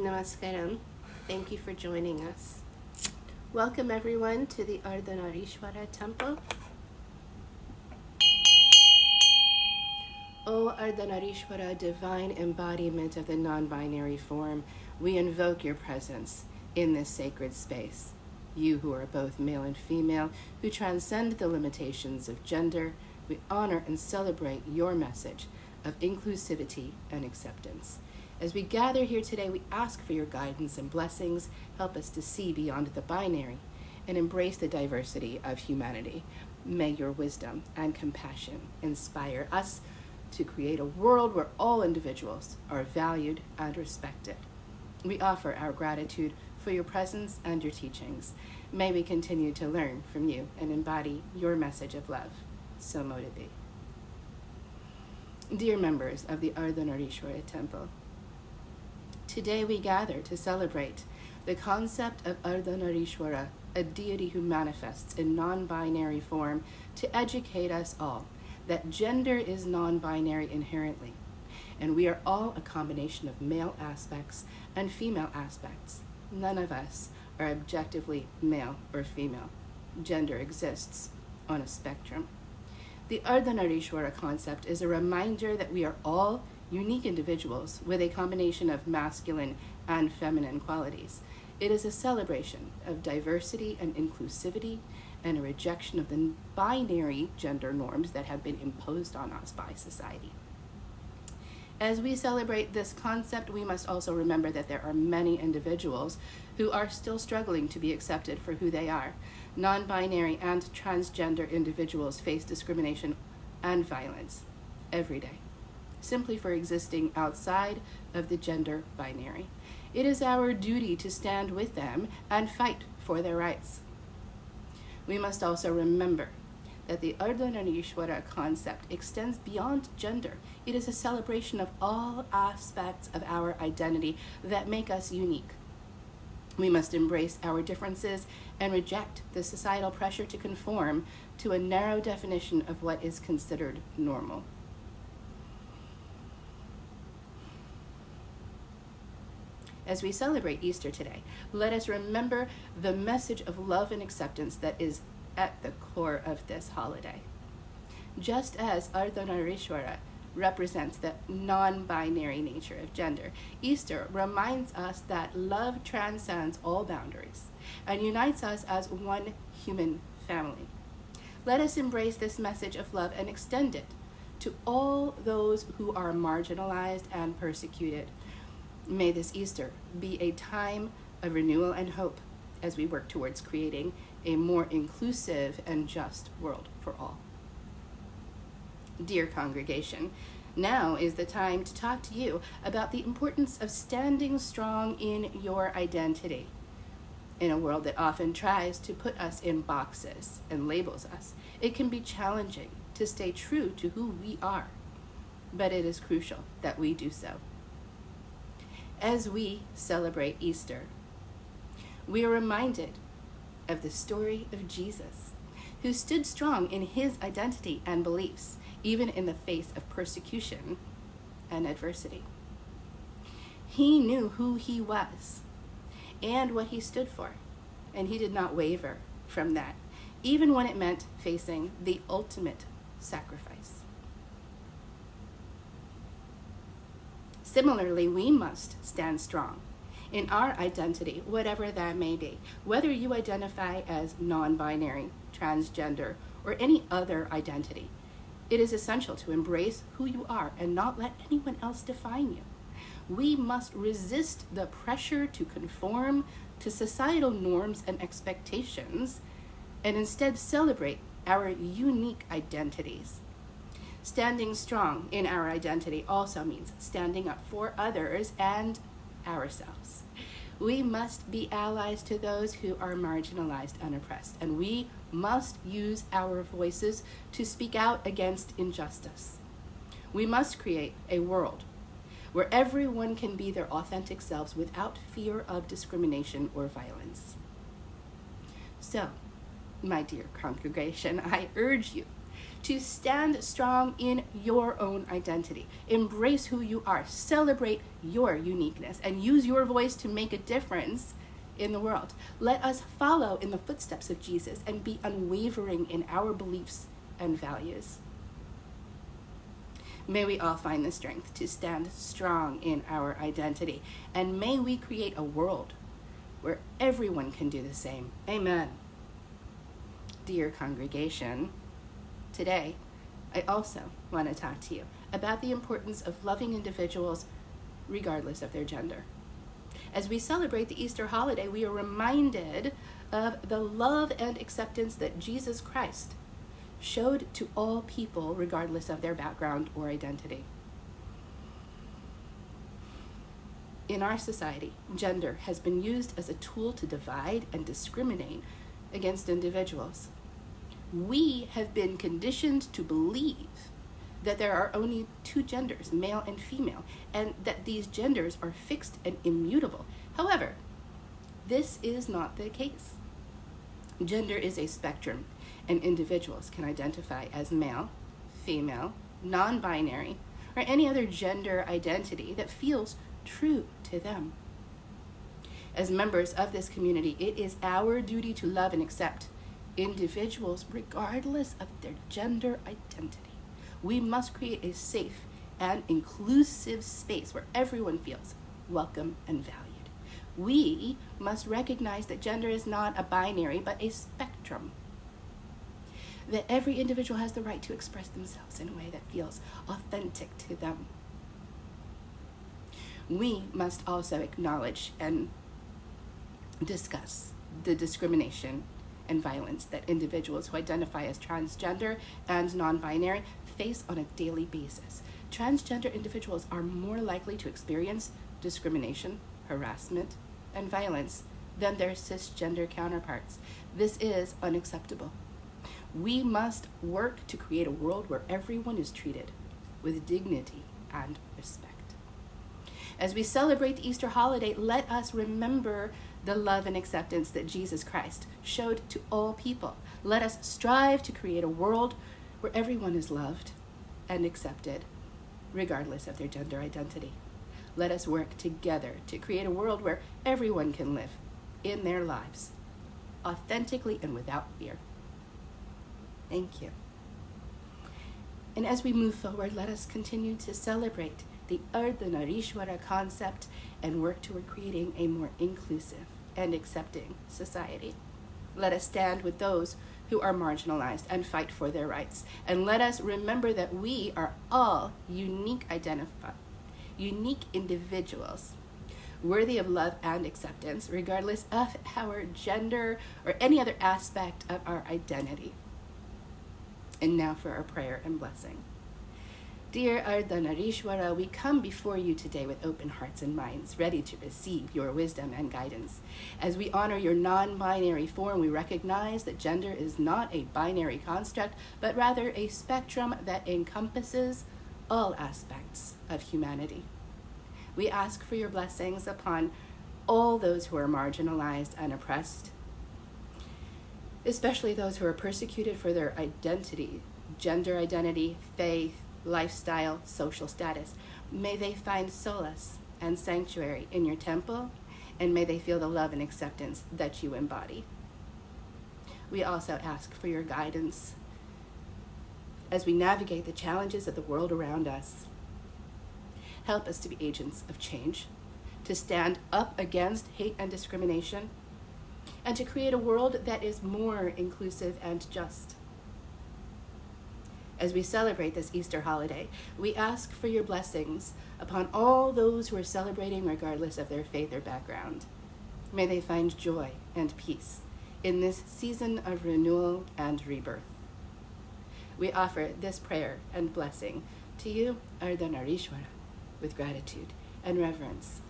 Namaskaram. Thank you for joining us. Welcome everyone to the Ardhanarishwara temple. O Ardhanarishwara, divine embodiment of the non-binary form, we invoke your presence in this sacred space. You who are both male and female, who transcend the limitations of gender, we honor and celebrate your message of inclusivity and acceptance. As we gather here today, we ask for your guidance and blessings. Help us to see beyond the binary and embrace the diversity of humanity. May your wisdom and compassion inspire us to create a world where all individuals are valued and respected. We offer our gratitude for your presence and your teachings. May we continue to learn from you and embody your message of love. So mote it be. Dear members of the Ardhanarishwara temple, today we gather to celebrate the concept of Ardhanarishwara, a deity who manifests in non-binary form to educate us all that gender is non-binary inherently, and we are all a combination of male aspects and female aspects. None of us are objectively male or female. Gender exists on a spectrum. The Ardhanarishwara concept is a reminder that we are all unique individuals with a combination of masculine and feminine qualities. It is a celebration of diversity and inclusivity and a rejection of the binary gender norms that have been imposed on us by society. As we celebrate this concept, we must also remember that there are many individuals who are still struggling to be accepted for who they are. Non-binary and transgender individuals face discrimination and violence every day, simply for existing outside of the gender binary. It is our duty to stand with them and fight for their rights. We must also remember that the Ardhanarishwara concept extends beyond gender. It is a celebration of all aspects of our identity that make us unique. We must embrace our differences and reject the societal pressure to conform to a narrow definition of what is considered normal. As we celebrate Easter today, let us remember the message of love and acceptance that is at the core of this holiday. Just as Ardhanarishwara represents the non-binary nature of gender, Easter reminds us that love transcends all boundaries and unites us as one human family. Let us embrace this message of love and extend it to all those who are marginalized and persecuted. May this Easter be a time of renewal and hope as we work towards creating a more inclusive and just world for all. Dear congregation, now is the time to talk to you about the importance of standing strong in your identity. In a world that often tries to put us in boxes and labels us, it can be challenging to stay true to who we are, but it is crucial that we do so. As we celebrate Easter, we are reminded of the story of Jesus, who stood strong in his identity and beliefs, even in the face of persecution and adversity. He knew who he was and what he stood for, and he did not waver from that, even when it meant facing the ultimate sacrifice. Similarly, we must stand strong in our identity, whatever that may be. Whether you identify as non-binary, transgender, or any other identity, it is essential to embrace who you are and not let anyone else define you. We must resist the pressure to conform to societal norms and expectations and instead celebrate our unique identities. Standing strong in our identity also means standing up for others and ourselves. We must be allies to those who are marginalized and oppressed, and we must use our voices to speak out against injustice. We must create a world where everyone can be their authentic selves without fear of discrimination or violence. So, my dear congregation, I urge you to stand strong in your own identity. Embrace who you are, celebrate your uniqueness, and use your voice to make a difference in the world. Let us follow in the footsteps of Jesus and be unwavering in our beliefs and values. May we all find the strength to stand strong in our identity, and may we create a world where everyone can do the same. Amen. Dear congregation, today I also want to talk to you about the importance of loving individuals regardless of their gender. As we celebrate the Easter holiday, we are reminded of the love and acceptance that Jesus Christ showed to all people regardless of their background or identity. In our society, gender has been used as a tool to divide and discriminate against individuals. We have been conditioned to believe that there are only two genders, male and female, and that these genders are fixed and immutable. However, this is not the case. Gender is a spectrum, and individuals can identify as male, female, non-binary, or any other gender identity that feels true to them. As members of this community, it is our duty to love and accept individuals regardless of their gender identity. We must create a safe and inclusive space where everyone feels welcome and valued. We must recognize that gender is not a binary, but a spectrum. That every individual has the right to express themselves in a way that feels authentic to them. We must also acknowledge and discuss the discrimination and violence that individuals who identify as transgender and non-binary face on a daily basis. Transgender individuals are more likely to experience discrimination, harassment, and violence than their cisgender counterparts. This is unacceptable. We must work to create a world where everyone is treated with dignity and respect. As we celebrate the Easter holiday, let us remember the love and acceptance that Jesus Christ showed to all people. Let us strive to create a world where everyone is loved and accepted, regardless of their gender identity. Let us work together to create a world where everyone can live in their lives authentically and without fear. Thank you. And as we move forward, let us continue to celebrate the Ardhanarishwara concept and work toward creating a more inclusive and accepting society. Let us stand with those who are marginalized and fight for their rights. And let us remember that we are all unique individuals, worthy of love and acceptance, regardless of our gender or any other aspect of our identity. And now for our prayer and blessing. Dear Ardhanarishwara, we come before you today with open hearts and minds, ready to receive your wisdom and guidance. As we honor your non-binary form, we recognize that gender is not a binary construct, but rather a spectrum that encompasses all aspects of humanity. We ask for your blessings upon all those who are marginalized and oppressed, especially those who are persecuted for their identity, gender identity, faith, lifestyle, social status. May they find solace and sanctuary in your temple, and may they feel the love and acceptance that you embody. We also ask for your guidance as we navigate the challenges of the world around us. Help us to be agents of change, to stand up against hate and discrimination, and to create a world that is more inclusive and just. As we celebrate this Easter holiday, we ask for your blessings upon all those who are celebrating regardless of their faith or background. May they find joy and peace in this season of renewal and rebirth. We offer this prayer and blessing to you, Ardhanarishwara, with gratitude and reverence.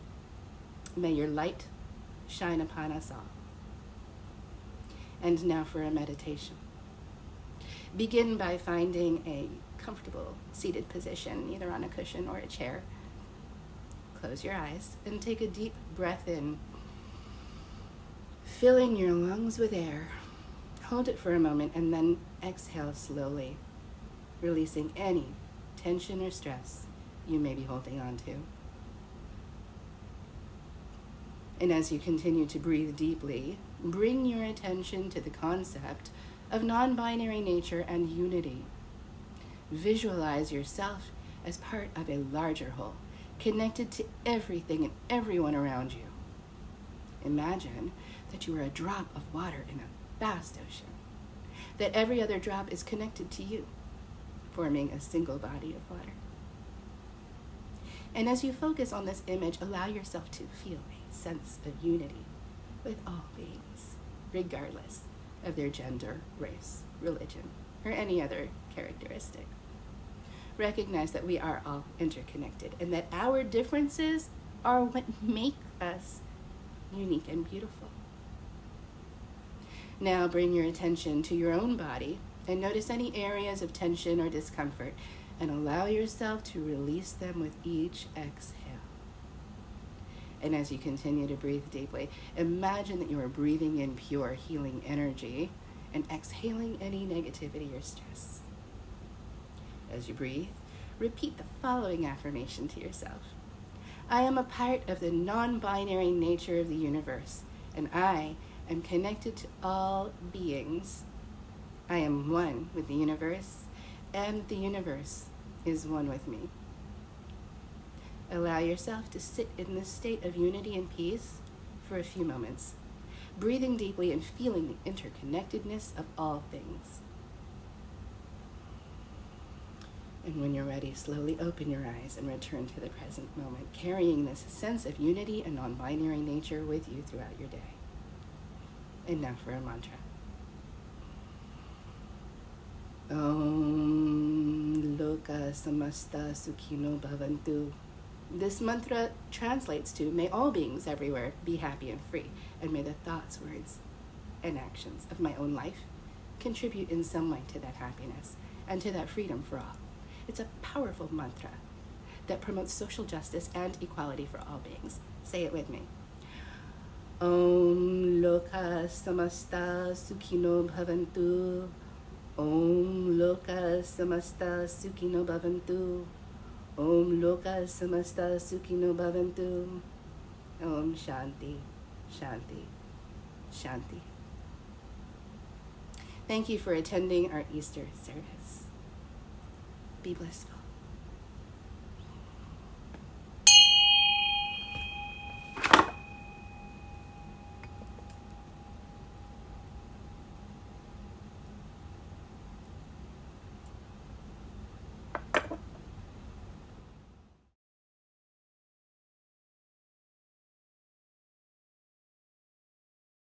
May your light shine upon us all. And now for a meditation. Begin by finding a comfortable seated position, either on a cushion or a chair. Close your eyes and take a deep breath in, filling your lungs with air. Hold it for a moment and then exhale slowly. releasing any tension or stress you may be holding on to. And as you continue to breathe deeply, bring your attention to the concept of non-binary nature and unity. Visualize yourself as part of a larger whole, connected to everything and everyone around you. Imagine that you are a drop of water in a vast ocean, that every other drop is connected to you, forming a single body of water. And as you focus on this image, allow yourself to feel a sense of unity with all beings, regardless of their gender, race, religion, or any other characteristic. Recognize that we are all interconnected and that our differences are what make us unique and beautiful. Now bring your attention to your own body and notice any areas of tension or discomfort and allow yourself to release them with each exhale. And as you continue to breathe deeply, imagine that you are breathing in pure healing energy and exhaling any negativity or stress. As you breathe, repeat the following affirmation to yourself. I am a part of the non-binary nature of the universe, and I am connected to all beings. I am one with the universe, and the universe is one with me. Allow yourself to sit in this state of unity and peace for a few moments, breathing deeply and feeling the interconnectedness of all things. And when you're ready, slowly open your eyes and return to the present moment, carrying this sense of unity and non-binary nature with you throughout your day. And now for a mantra. Om Loka Samasta Sukhino Bhavantu. This mantra translates to, may all beings everywhere be happy and free, and may the thoughts, words, and actions of my own life contribute in some way to that happiness and to that freedom for all. It's a powerful mantra that promotes social justice and equality for all beings. Say it with me. Om Loka Samasta Sukhino Bhavantu. Om Loka Samasta Sukhino Bhavantu. Om Loka Samasta Sukhino Bhavantu. Om Shanti, Shanti, Shanti. Thank you for attending our Easter service. Be blissful.